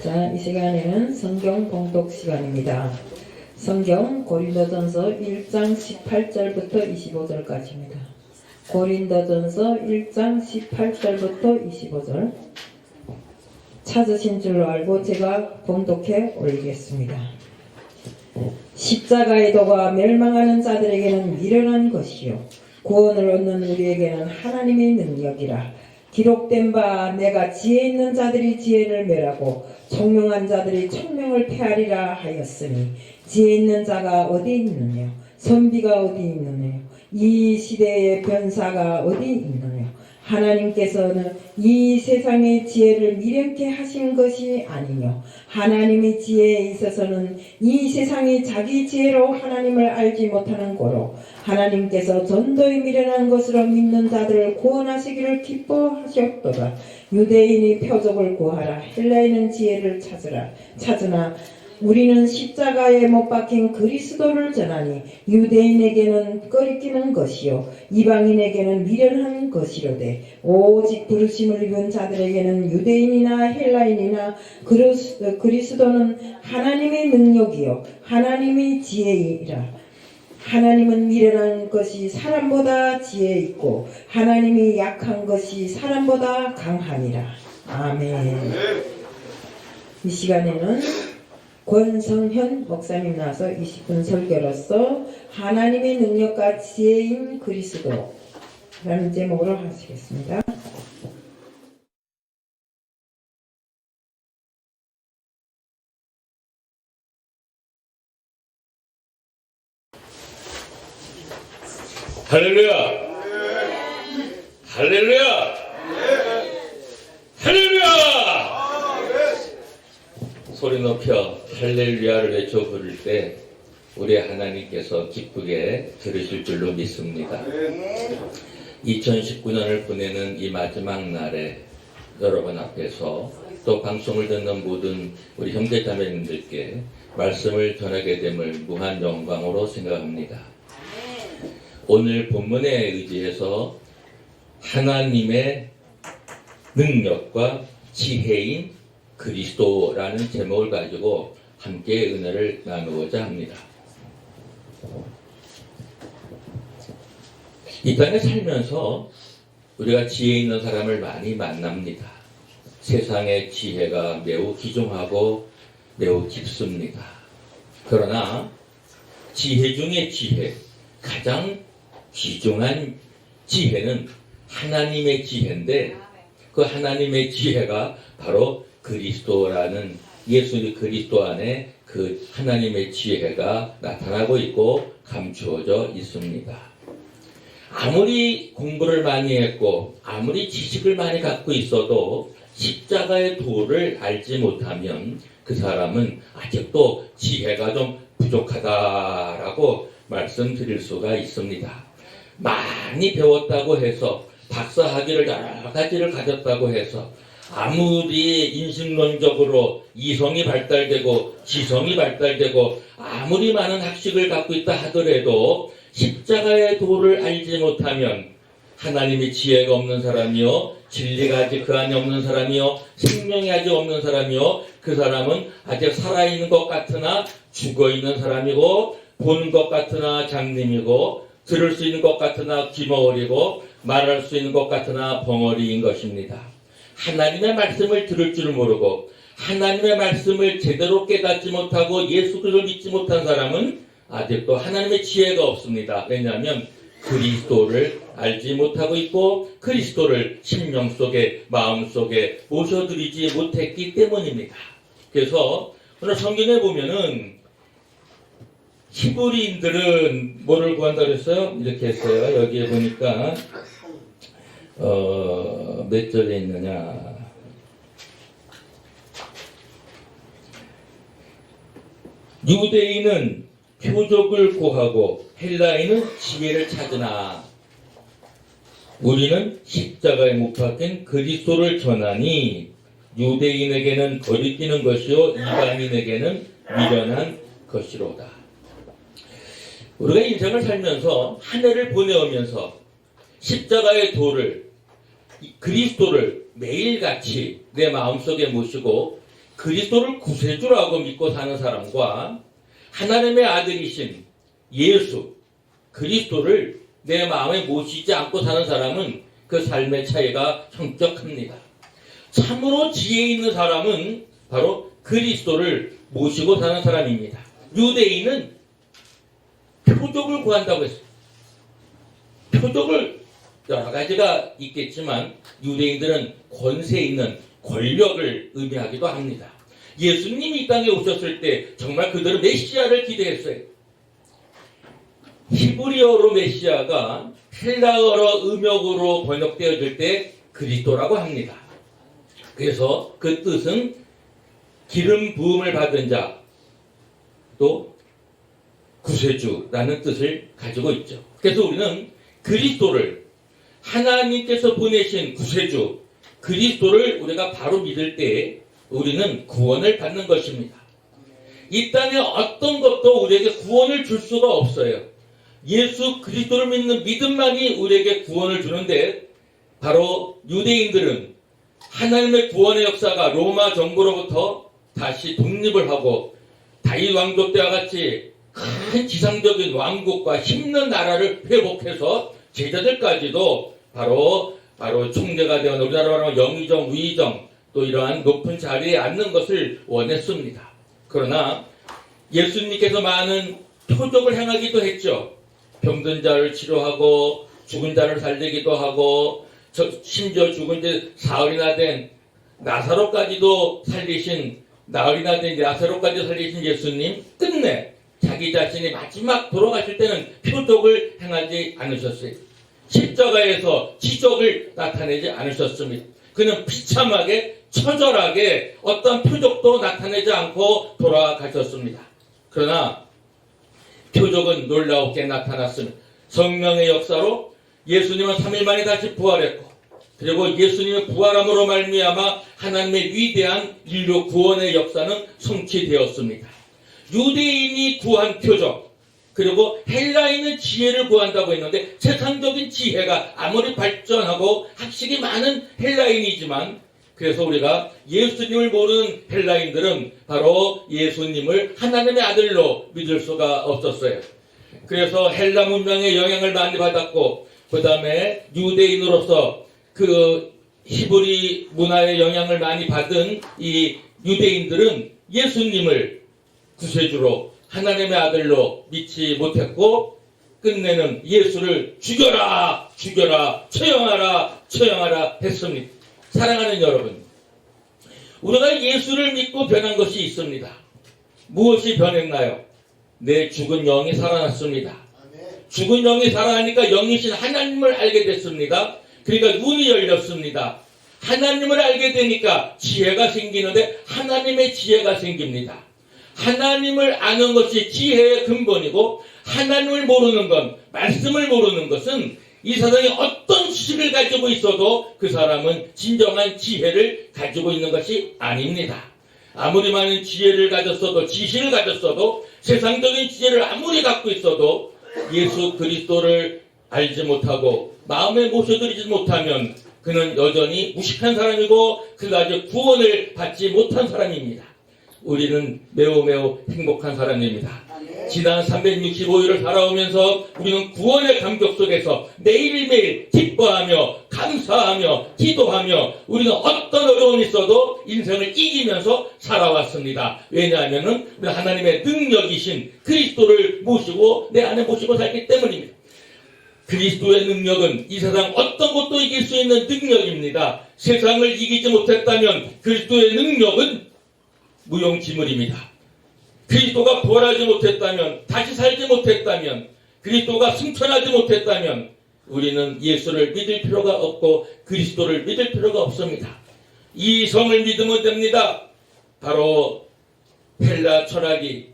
자, 이 시간에는 성경 봉독 시간입니다. 성경 고린도전서 1장 18절부터 25절까지입니다. 고린도전서 1장 18절부터 25절 찾으신 줄로 알고 제가 봉독해 올리겠습니다. 십자가의 도가 멸망하는 자들에게는 미련한 것이요 구원을 얻는 우리에게는 하나님의 능력이라. 기록된 바 내가 지혜 있는 자들이 지혜를 멸하고 총명한 자들이 총명을 폐하리라 하였으니 지혜 있는 자가 어디 있느냐 선비가 어디 있느냐 이 시대의 변사가 어디 있느냐. 하나님께서는 이 세상의 지혜를 미련케 하신 것이 아니뇨 하나님의 지혜에 있어서는 이 세상이 자기 지혜로 하나님을 알지 못하는 고로 하나님께서 전도에 미련한 것으로 믿는 자들을 구원하시기를 기뻐하셨도다. 유대인이 표적을 구하라 헬라인은 지혜를 찾으나 우리는 십자가에 못 박힌 그리스도를 전하니 유대인에게는 꺼리끼는 것이요 이방인에게는 미련한 것이로되 오직 부르심을 입은 자들에게는 유대인이나 헬라인이나 그리스도는 하나님의 능력이요 하나님의 지혜이라. 하나님은 미련한 것이 사람보다 지혜 있고 하나님이 약한 것이 사람보다 강하니라. 아멘. 이 시간에는 권성현 목사님 나와서 20분 설교로서 하나님의 능력과 지혜인 그리스도라는 제목으로 하시겠습니다. 할렐루야! 할렐루야! 할렐루야! 소리 높여 할렐루야를 외쳐 부를 때 우리 하나님께서 기쁘게 들으실 줄로 믿습니다. 2019년을 보내는 이 마지막 날에 여러분 앞에서 또 방송을 듣는 모든 우리 형제자매님들께 말씀을 전하게 됨을 무한 영광으로 생각합니다. 오늘 본문에 의지해서 하나님의 능력과 지혜인 그리스도라는 제목을 가지고 함께 은혜를 나누고자 합니다. 이 땅에 살면서 우리가 지혜 있는 사람을 많이 만납니다. 세상의 지혜가 매우 귀중하고 매우 깊습니다. 그러나 지혜 중에 지혜, 가장 귀중한 지혜는 하나님의 지혜인데 그 하나님의 지혜가 바로 그리스도라는 예수 그리스도 안에 그 하나님의 지혜가 나타나고 있고 감추어져 있습니다. 아무리 공부를 많이 했고 아무리 지식을 많이 갖고 있어도 십자가의 도를 알지 못하면 그 사람은 아직도 지혜가 좀 부족하다라고 말씀드릴 수가 있습니다. 많이 배웠다고 해서 박사학위를 여러 가지를 가졌다고 해서 아무리 인식론적으로 이성이 발달되고 지성이 발달되고 아무리 많은 학식을 갖고 있다 하더라도 십자가의 도를 알지 못하면 하나님의 지혜가 없는 사람이요 진리가 아직 그 안에 없는 사람이요 생명이 아직 없는 사람이요 그 사람은 아직 살아있는 것 같으나 죽어있는 사람이고 보는 것 같으나 장님이고 들을 수 있는 것 같으나 귀머거리고 말할 수 있는 것 같으나 벙어리인 것입니다. 하나님의 말씀을 들을 줄 모르고 하나님의 말씀을 제대로 깨닫지 못하고 예수 그리스도를 믿지 못한 사람은 아직도 하나님의 지혜가 없습니다. 왜냐하면 그리스도를 알지 못하고 있고 그리스도를 심령 속에 마음 속에 모셔드리지 못했기 때문입니다. 그래서 오늘 성경에 보면은 히브리인들은 뭐를 구한다 그랬어요? 이렇게 했어요. 여기에 보니까 몇 절에 있느냐. 유대인은 표적을 구하고 헬라인은 지혜를 찾으나 우리는 십자가에 못 박힌 그리스도를 전하니 유대인에게는 거리끼는 것이요 이방인에게는 미련한 것이로다. 우리가 인생을 살면서 한 해를 보내오면서 십자가의 도를 그리스도를 매일같이 내 마음속에 모시고 그리스도를 구세주라고 믿고 사는 사람과 하나님의 아들이신 예수 그리스도를 내 마음에 모시지 않고 사는 사람은 그 삶의 차이가 현격합니다. 참으로 지혜 있는 사람은 바로 그리스도를 모시고 사는 사람입니다. 유대인은 표적을 구한다고 했어요. 표적을 여러 가지가 있겠지만 유대인들은 권세 있는 권력을 의미하기도 합니다. 예수님이 이 땅에 오셨을 때 정말 그들은 메시아를 기대했어요. 히브리어로 메시아가 헬라어로 음역으로 번역되어질 때 그리스도라고 합니다. 그래서 그 뜻은 기름 부음을 받은 자, 또 구세주라는 뜻을 가지고 있죠. 그래서 우리는 그리스도를 하나님께서 보내신 구세주 그리스도를 우리가 바로 믿을 때 우리는 구원을 받는 것입니다. 이 땅에 어떤 것도 우리에게 구원을 줄 수가 없어요. 예수 그리스도를 믿는 믿음만이 우리에게 구원을 주는데 바로 유대인들은 하나님의 구원의 역사가 로마 정부로부터 다시 독립을 하고 다윗 왕조 때와 같이 큰 지상적인 왕국과 힘든 나라를 회복해서 제자들까지도 바로 총재가 되어 우리나라로 말하면 영의정, 위의정 또 이러한 높은 자리에 앉는 것을 원했습니다. 그러나 예수님께서 많은 표적을 행하기도 했죠. 병든 자를 치료하고 죽은 자를 살리기도 하고 심지어 죽은 지 사흘이나 된 나사로까지도 살리신 나흘이나 된 나사로까지 살리신 예수님 끝내 자기 자신이 마지막 돌아가실 때는 표적을 행하지 않으셨어요. 십자가에서 기적을 나타내지 않으셨습니다. 그는 비참하게 처절하게 어떤 표적도 나타내지 않고 돌아가셨습니다. 그러나 표적은 놀라웠게 나타났습니다. 성령의 역사로 예수님은 3일 만에 다시 부활했고 그리고 예수님의 부활함으로 말미암아 하나님의 위대한 인류 구원의 역사는 성취되었습니다. 유대인이 구한 표적 그리고 헬라인은 지혜를 구한다고 했는데 세상적인 지혜가 아무리 발전하고 학식이 많은 헬라인이지만 그래서 우리가 예수님을 모르는 헬라인들은 바로 예수님을 하나님의 아들로 믿을 수가 없었어요. 그래서 헬라 문명의 영향을 많이 받았고 그 다음에 유대인으로서 그 히브리 문화의 영향을 많이 받은 이 유대인들은 예수님을 구세주로 하나님의 아들로 믿지 못했고 끝내는 예수를 죽여라 죽여라 처형하라 처형하라 했습니다. 사랑하는 여러분, 우리가 예수를 믿고 변한 것이 있습니다. 무엇이 변했나요? 내 죽은 영이 살아났습니다. 죽은 영이 살아나니까 영이신 하나님을 알게 됐습니다. 그러니까 눈이 열렸습니다. 하나님을 알게 되니까 지혜가 생기는데 하나님의 지혜가 생깁니다. 하나님을 아는 것이 지혜의 근본이고 하나님을 모르는 것, 말씀을 모르는 것은 이 세상에 어떤 지식을 가지고 있어도 그 사람은 진정한 지혜를 가지고 있는 것이 아닙니다. 아무리 많은 지혜를 가졌어도 지식을 가졌어도 세상적인 지혜를 아무리 갖고 있어도 예수 그리스도를 알지 못하고 마음에 모셔드리지 못하면 그는 여전히 무식한 사람이고 그다지 구원을 받지 못한 사람입니다. 우리는 매우 행복한 사람입니다. 지난 365일을 살아오면서 우리는 구원의 감격 속에서 매일매일 기뻐하며 감사하며 기도하며 우리는 어떤 어려움이 있어도 인생을 이기면서 살아왔습니다. 왜냐하면 우리 하나님의 능력이신 그리스도를 모시고 내 안에 모시고 살기 때문입니다. 그리스도의 능력은 이 세상 어떤 것도 이길 수 있는 능력입니다. 세상을 이기지 못했다면 그리스도의 능력은 무용지물입니다. 그리스도가 부활하지 못했다면, 다시 살지 못했다면, 그리스도가 승천하지 못했다면 우리는 예수를 믿을 필요가 없고 그리스도를 믿을 필요가 없습니다. 이 성을 믿으면 됩니다. 바로 헬라 철학이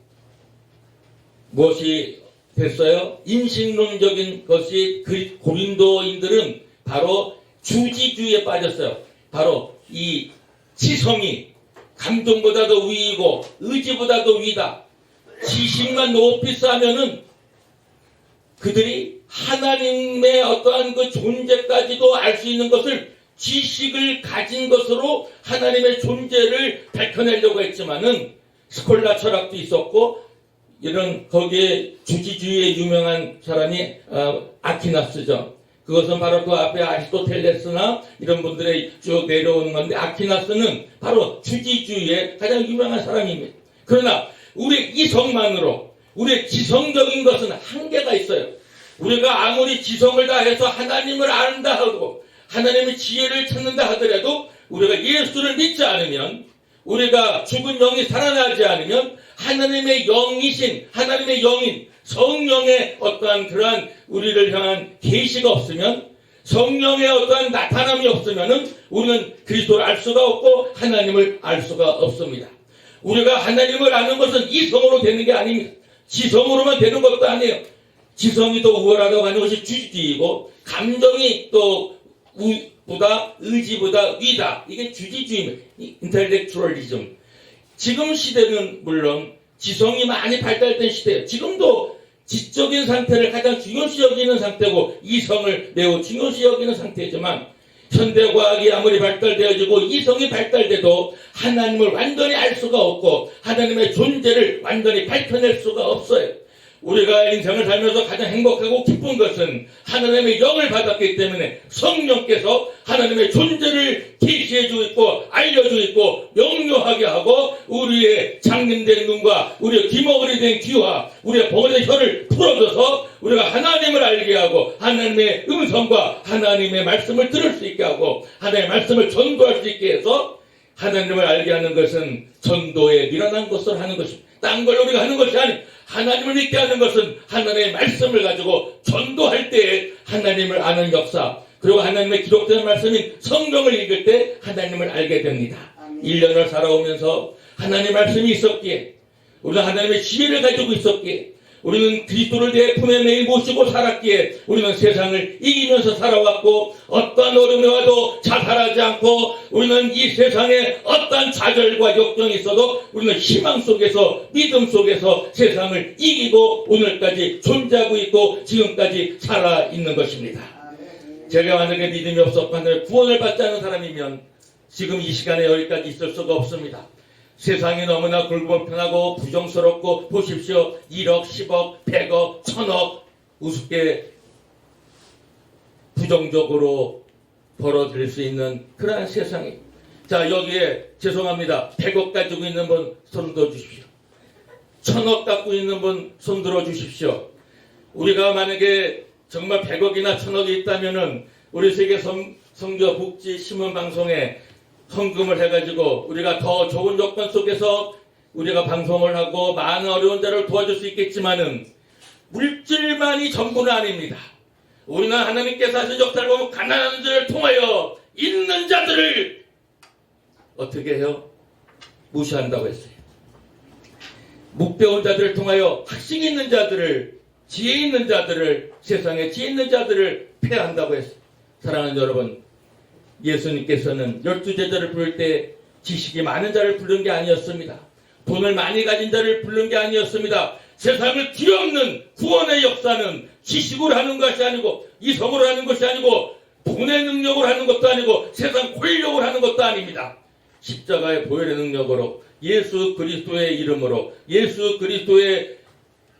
무엇이 됐어요? 인식론적인 것이 고린도인들은 바로 주지주의에 빠졌어요. 바로 이 지성이 감동보다도 위이고 의지보다도 위다. 지식만 높이 쌓으면은 그들이 하나님의 어떠한 그 존재까지도 알 수 있는 것을 지식을 가진 것으로 하나님의 존재를 밝혀내려고 했지만은 스콜라 철학도 있었고 이런 거기에 주지주의에 유명한 사람이 아퀴나스죠. 그것은 바로 그 앞에 아리스토텔레스나 이런 분들의 쭉 내려오는 건데 아퀴나스는 바로 주지주의의 가장 유명한 사람입니다. 그러나 우리 이성만으로 우리의 지성적인 것은 한계가 있어요. 우리가 아무리 지성을 다해서 하나님을 안다 하고 하나님의 지혜를 찾는다 하더라도 우리가 예수를 믿지 않으면 우리가 죽은 영이 살아나지 않으면 하나님의 영이신 하나님의 영인 성령의 어떠한 그러한 우리를 향한 계시가 없으면 성령의 어떠한 나타남이 없으면 우리는 그리스도를 알 수가 없고 하나님을 알 수가 없습니다. 우리가 하나님을 아는 것은 이성으로 되는 게 아닙니다. 지성으로만 되는 것도 아니에요. 지성이 더 우월하다고 하는 것이 주지주의고 감정이 또 보다 의지보다 위다. 이게 주지주의입니다. 인텔렉츄얼리즘. 지금 시대는 물론 지성이 많이 발달된 시대예요. 지금도 지적인 상태를 가장 중요시 여기는 상태고 이성을 매우 중요시 여기는 상태지만 현대과학이 아무리 발달되어지고 이성이 발달돼도 하나님을 완전히 알 수가 없고 하나님의 존재를 완전히 밝혀낼 수가 없어요. 우리가 인생을 살면서 가장 행복하고 기쁜 것은 하나님의 영을 받았기 때문에 성령께서 하나님의 존재를 계시해주고 있고 알려주고 있고 명료하게 하고 우리의 장님된 눈과 우리의 귀머거리 된 귀와 우리의 봉헌된 혀를 풀어줘서 우리가 하나님을 알게 하고 하나님의 음성과 하나님의 말씀을 들을 수 있게 하고 하나님의 말씀을 전도할 수 있게 해서 하나님을 알게 하는 것은 전도에 미련한 것을 하는 것입니다. 딴 걸 우리가 하는 것이 아니고 하나님을 믿게 하는 것은 하나님의 말씀을 가지고 전도할 때에 하나님을 아는 역사 그리고 하나님의 기록된 말씀인 성경을 읽을 때 하나님을 알게 됩니다. 1년을 살아오면서 하나님의 말씀이 있었기에 우리는 하나님의 지혜를 가지고 있었기에 우리는 그리스도를 내 품에 매일 모시고 살았기에 우리는 세상을 이기면서 살아왔고 어떠한 어려움이 와도 자살하지 않고 우리는 이 세상에 어떠한 좌절과 역경이 있어도 우리는 희망 속에서 믿음 속에서 세상을 이기고 오늘까지 존재하고 있고 지금까지 살아있는 것입니다. 제가 만약에 믿음이 없었고 하나님의 구원을 받지 않은 사람이면 지금 이 시간에 여기까지 있을 수가 없습니다. 세상이 너무나 불공평하고 부정스럽고 보십시오. 1억, 10억, 100억, 1000억 우습게 부정적으로 벌어들일 수 있는 그러한 세상이. 자, 여기에 죄송합니다. 100억 가지고 있는 분 손 들어 주십시오. 1000억 갖고 있는 분 손 들어 주십시오. 우리가 만약에 정말 100억이나 1000억이 있다면은 우리 세계 선교 복지 신문 방송에 헌금을 해가지고 우리가 더 좋은 여건 속에서 우리가 방송을 하고 많은 어려운 자를 도와줄 수 있겠지만은 물질만이 전부는 아닙니다. 우리는 하나님께서 하신 역사를 보면 가난한 자를 통하여 있는 자들을 어떻게 해요? 무시한다고 했어요. 못 배운 자들을 통하여 학식 있는 자들을 지혜 있는 자들을 세상에 지혜 있는 자들을 폐한다고 했어요. 사랑하는 여러분 예수님께서는 12제자를 부를 때 지식이 많은 자를 부른 게 아니었습니다. 돈을 많이 가진 자를 부른 게 아니었습니다. 세상을 뒤엎는 구원의 역사는 지식으로 하는 것이 아니고 이성으로 하는 것이 아니고 돈의 능력으로 하는 것도 아니고 세상 권력으로 하는 것도 아닙니다. 십자가의 보혈의 능력으로 예수 그리스도의 이름으로 예수 그리스도의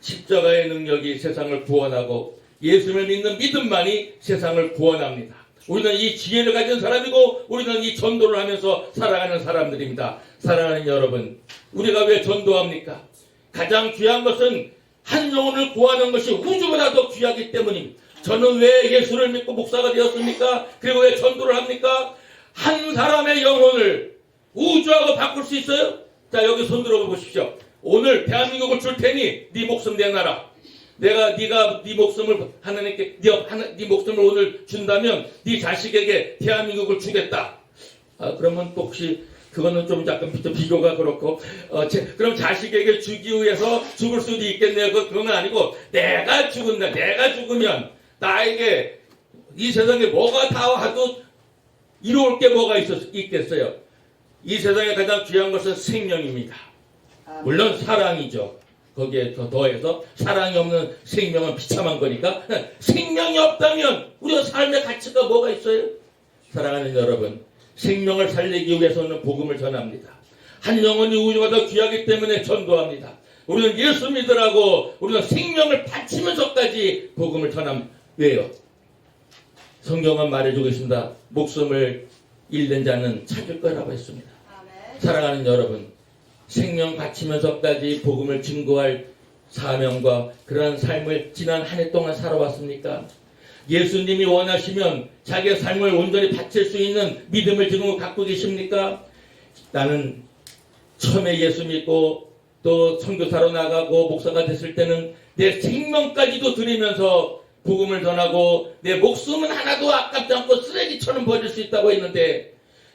십자가의 능력이 세상을 구원하고 예수를 믿는 믿음만이 세상을 구원합니다. 우리는 이 지혜를 가진 사람이고 우리는 이 전도를 하면서 살아가는 사람들입니다. 사랑하는 여러분, 우리가 왜 전도합니까? 가장 귀한 것은 한 영혼을 구하는 것이 우주보다 더 귀하기 때문입니다. 저는 왜 예수를 믿고 목사가 되었습니까? 그리고 왜 전도를 합니까? 한 사람의 영혼을 우주하고 바꿀 수 있어요? 자, 여기 손 들어 보십시오. 오늘 대한민국을 줄 테니 네 목숨 내놔라. 네가 네 목숨을 하나님께 네 목숨을 오늘 준다면 네 자식에게 대한민국을 주겠다. 그러면 또 혹시 그거는 좀 약간 비교가 그렇고 그럼 자식에게 주기 위해서 죽을 수도 있겠네요. 그건 아니고 내가 죽으면 나에게 이 세상에 뭐가 다 와도 이로울 게 뭐가 있겠어요. 이 세상에 가장 귀한 것은 생명입니다. 물론 사랑이죠. 거기에 더해서 사랑이 없는 생명은 비참한 거니까 생명이 없다면 우리가 삶의 가치가 뭐가 있어요? 사랑하는 여러분, 생명을 살리기 위해서는 복음을 전합니다. 한 영혼이 우주보다 귀하기 때문에 전도합니다. 우리는 예수 믿으라고 우리는 생명을 바치면서까지 복음을 전함. 왜요? 성경은 말해주고 있습니다. 목숨을 잃는 자는 찾을 거라고 했습니다. 사랑하는 여러분, 생명 바치면서까지 복음을 증거할 사명과 그러한 삶을 지난 한 해 동안 살아왔습니까? 예수님이 원하시면 자기의 삶을 온전히 바칠 수 있는 믿음을 지금 갖고 계십니까? 나는 처음에 예수 믿고 또 선교사로 나가고 목사가 됐을 때는 내 생명까지도 드리면서 복음을 전하고 내 목숨은 하나도 아깝지 않고 쓰레기처럼 버릴 수 있다고 했는데,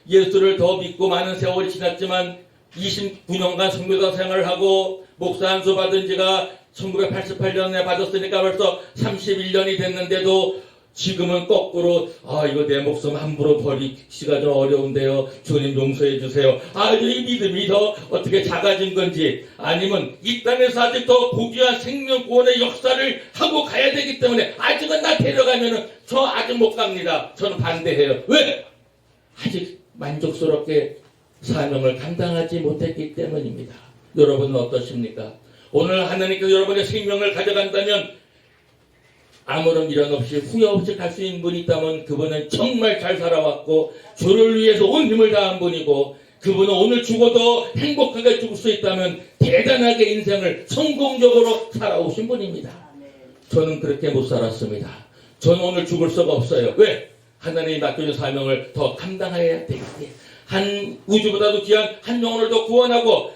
예수를 더 믿고 많은 세월이 지났지만 29년간 선교사 생활을 하고 목사 안수 받은 지가 1988년에 받았으니까 벌써 31년이 됐는데도 지금은 거꾸로 이거 내 목숨 함부로 버리기가 좀 어려운데요. 주님 용서해 주세요. 이 믿음이 더 어떻게 작아진 건지, 아니면 이 땅에서 아직 더 고귀한 생명 구원의 역사를 하고 가야 되기 때문에 아직은 나 데려가면은 저 아직 못 갑니다. 저는 반대해요. 왜? 아직 만족스럽게 사명을 감당하지 못했기 때문입니다. 여러분은 어떠십니까? 오늘 하나님께서 여러분의 생명을 가져간다면 아무런 미련 없이 후회 없이 갈 수 있는 분이 있다면 그분은 정말 잘 살아왔고 주를 위해서 온 힘을 다한 분이고, 그분은 오늘 죽어도 행복하게 죽을 수 있다면 대단하게 인생을 성공적으로 살아오신 분입니다. 저는 그렇게 못 살았습니다. 저는 오늘 죽을 수가 없어요. 왜? 하나님이 맡겨준 사명을 더 감당해야 되기 때문에. 한 우주보다도 귀한 한 영혼을 더 구원하고,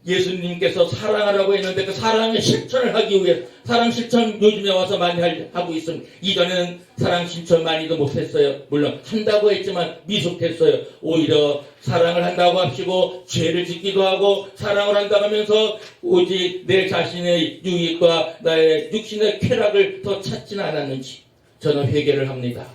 예수님께서 사랑하라고 했는데 그 사랑의 실천을 하기 위해 사랑 실천 요즘에 와서 많이 하고 있습니다. 이전에는 사랑 실천 많이도 못했어요. 물론 한다고 했지만 미숙했어요. 오히려 사랑을 한다고 합시고 죄를 짓기도 하고 사랑을 한다고 하면서 오직 내 자신의 유익과 나의 육신의 쾌락을 더 찾지는 않았는지 저는 회개를 합니다.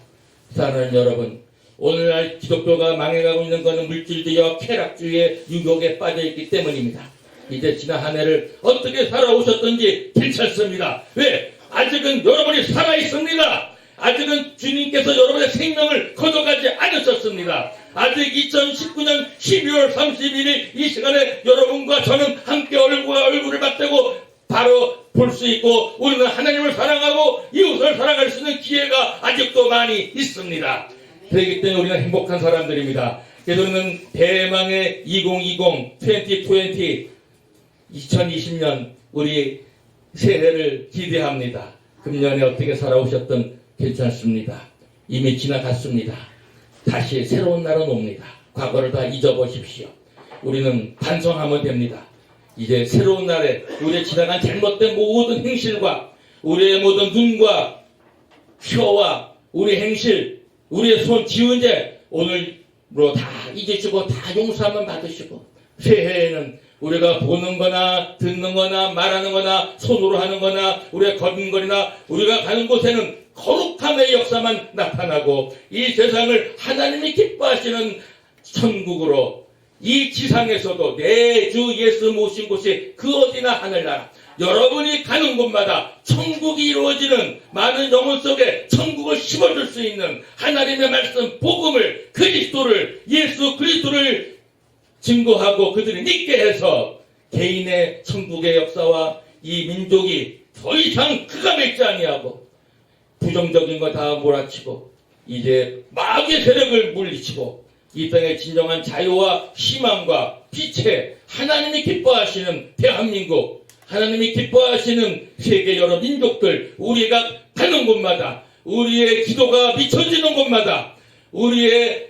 사랑하는 여러분, 오늘날 기독교가 망해가고 있는 것은 물질주의와 쾌락주의의 유혹에 빠져있기 때문입니다. 이제 지난 한 해를 어떻게 살아오셨던지 괜찮습니다. 왜? 아직은 여러분이 살아있습니다. 아직은 주님께서 여러분의 생명을 거둬가지 않으셨습니다. 아직 2019년 12월 31일 이 시간에 여러분과 저는 함께 얼굴과 얼굴을 맞대고 바로 볼 수 있고, 우리는 하나님을 사랑하고 이웃을 사랑할 수 있는 기회가 아직도 많이 있습니다. 그렇기 때문에 우리는 행복한 사람들입니다. 그래서 우리는 대망의 2020 2020년 우리 새해를 기대합니다. 금년에 어떻게 살아오셨든 괜찮습니다. 이미 지나갔습니다. 다시 새로운 날은 옵니다. 과거를 다 잊어보십시오. 우리는 반성하면 됩니다. 이제 새로운 날에 우리의 지나간 잘못된 모든 행실과 우리의 모든 눈과 혀와 우리 행실, 우리의 손 지은 죄 오늘로 다 잊으시고 다 용서하면 받으시고, 새해에는 우리가 보는 거나 듣는 거나 말하는 거나 손으로 하는 거나 우리가 걷는 거나 우리가 가는 곳에는 거룩함의 역사만 나타나고 이 세상을 하나님이 기뻐하시는 천국으로, 이 지상에서도 내 주 예수 모신 곳이 그 어디나 하늘나라, 여러분이 가는 곳마다 천국이 이루어지는 많은 영혼 속에 천국을 심어줄 수 있는 하나님의 말씀 복음을, 그리스도를, 예수 그리스도를 증거하고 그들이 믿게 해서 개인의 천국의 역사와 이 민족이 더 이상 그가 맺지 아니하고 부정적인 거 다 몰아치고 이제 마귀의 세력을 물리치고 이 땅의 진정한 자유와 희망과 빛에 하나님이 기뻐하시는 대한민국, 하나님이 기뻐하시는 세계 여러 민족들, 우리가 가는 곳마다 우리의 기도가 미쳐지는 곳마다 우리의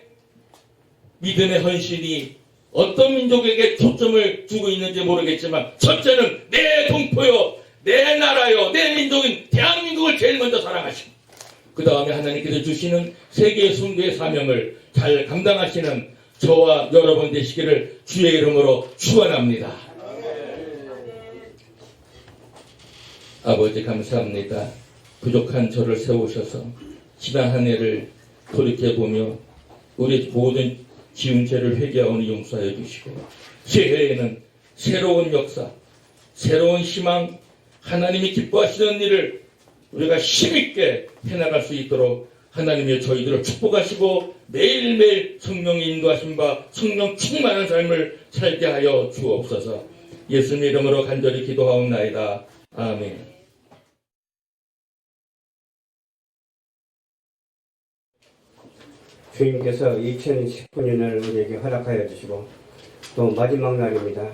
믿음의 헌신이 어떤 민족에게 초점을 두고 있는지 모르겠지만 첫째는 내 동포요, 내 나라요, 내 민족인 대한민국을 제일 먼저 사랑하시고 그 다음에 하나님께서 주시는 세계 선교의 사명을 잘 감당하시는 저와 여러분 되시기를 주의 이름으로 축원합니다. 아버지 감사합니다. 부족한 저를 세우셔서 지난 한 해를 돌이켜보며 우리 모든 지은 죄를 회개하오니 용서해 주시고 새해에는 새로운 역사, 새로운 희망, 하나님이 기뻐하시는 일을 우리가 힘있게 해나갈 수 있도록 하나님의 저희들을 축복하시고 매일매일 성령의 인도하심과 성령 충만한 삶을 살게 하여 주옵소서. 예수님 이름으로 간절히 기도하옵나이다. 아멘. 주님께서 2019년을 우리에게 허락하여 주시고 또 마지막 날입니다.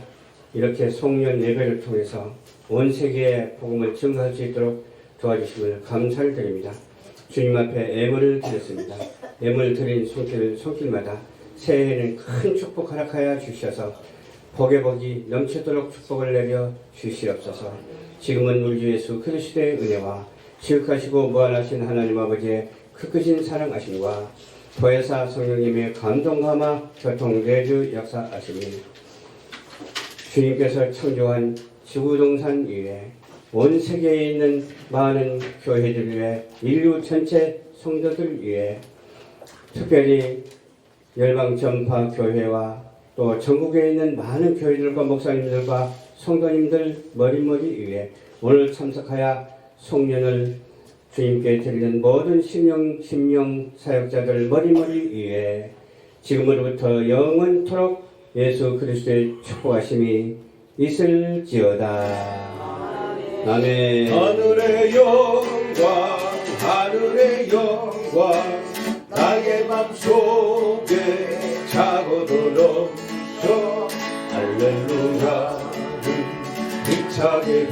이렇게 송년 예배를 통해서 온 세계에 복음을 증거할 수 있도록 도와주심을 감사를 드립니다. 주님 앞에 애물을 드렸습니다. 애물 드린 손길마다 새해에는 큰 축복 허락하여 주셔서 복의 복이 넘치도록 축복을 내려 주시옵소서. 지금은 우리 주 예수 그리스도의 은혜와 지극하시고 무한하신 하나님 아버지의 크크신 사랑하심과 보혜사 성령님의 감동감화 교통내주 역사하심이 주님께서 창조한 지구동산 위에 온 세계에 있는 많은 교회들 위해 인류 전체 성도들 위해 특별히 열방전파교회와 또 전국에 있는 많은 교회들과 목사님들과 성도님들 머리머리 위에 오늘 참석하여 송년을 주님께 드리는 모든 심령 사역자들 머리머리 위에 지금으로부터 영원토록 예수 그리스도의 축복하심이 있을지어다. 아멘. 하늘의 영광 하늘의 영광 나의 맘속에 차고도 넘쳐 할렐루야를 힘차게